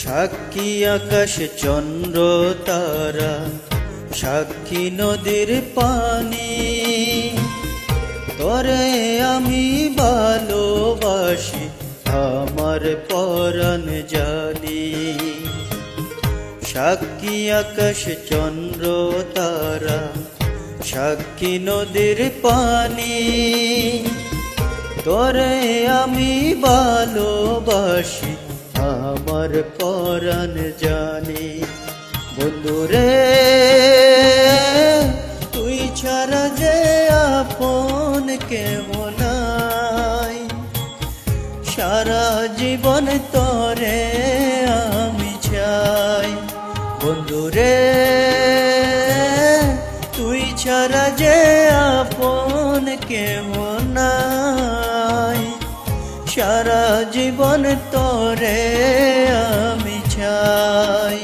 সাক্ষী আকাশ চন্দ্র তারা, সাক্ষী নদীর পানি, তোরে আমি ভালোবাসি আমার পরাণ জানি। সাক্ষী আকাশ চন্দ্র তারা, সাক্ষী নদীর পানি, তোরে আমি ভালোবাসি আমার পরাণ জানি। বন্ধুরে তুই ছাড়া যে আপন কেহ নাই, সারা জীবন তরে আমি চাই। বন্ধুরে তুই ছাড়া যে আপন কেহ নাই, সারা জীবন তরে আমি চাই।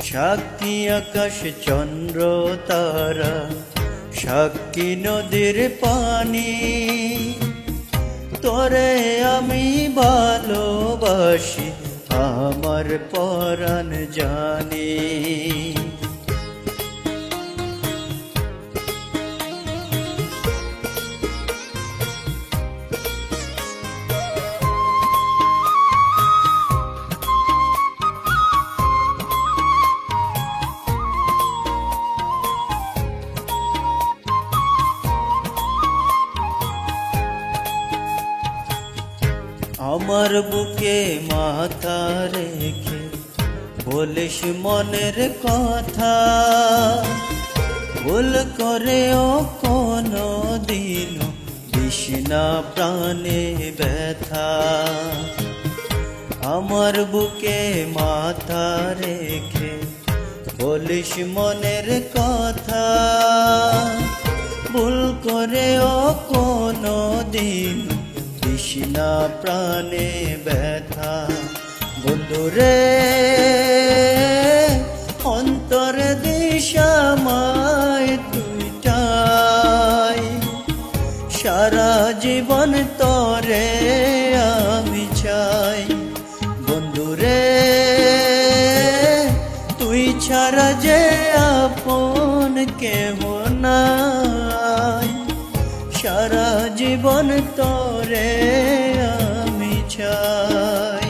সাক্ষী আকাশ চন্দ্র তারা, সাক্ষী নদীর পানি, তোরে আমি ভালোবাসি আমার পরাণ জানি। আমার বুকে মাথা রেখে বলিস মনের কথা, ভুল করেও কোনো দিন দিস না প্রাণে ব্যথা। আমার বুকে মাথা রেখে বলিস মনের কথা, ভুল করেও কোনো দিন না প্রাণে ব্যথা। বন্ধুরে অন্তর দিশামায় তুইটাই, সারা জীবন তরে আমি চাই। বন্ধুরে তুই ছাড়া যে আপন কেহ নাই, সারা জীবন তরে আমি চাই।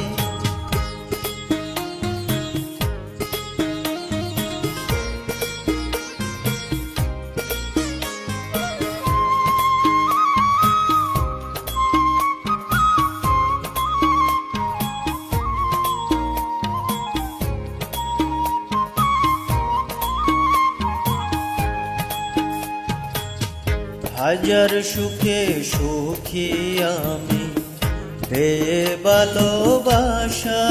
হাজার সুখে সুখী আমি রে ভালোবাসা,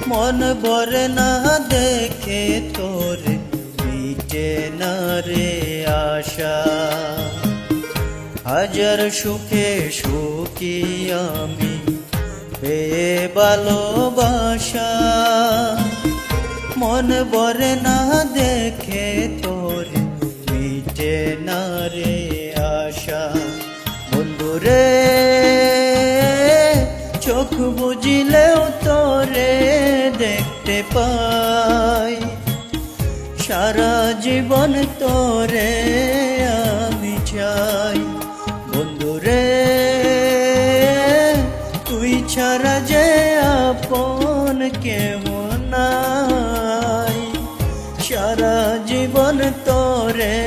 মন ভরে না দেখে তোর মিটে না রে আশা। হাজার সুখে সুখী আমি রে ভালোবাসা, মন ভরে না দেখে তোর মিটে না রে আশা। বন্ধুরে চোখ বুঝিলেও তোরে দেখতে পাই, সারা জীবন তোরে আমি চাই। বন্ধুরে তুই ছাড়া যে আপন কেহ নাই, সারা জীবন তোরে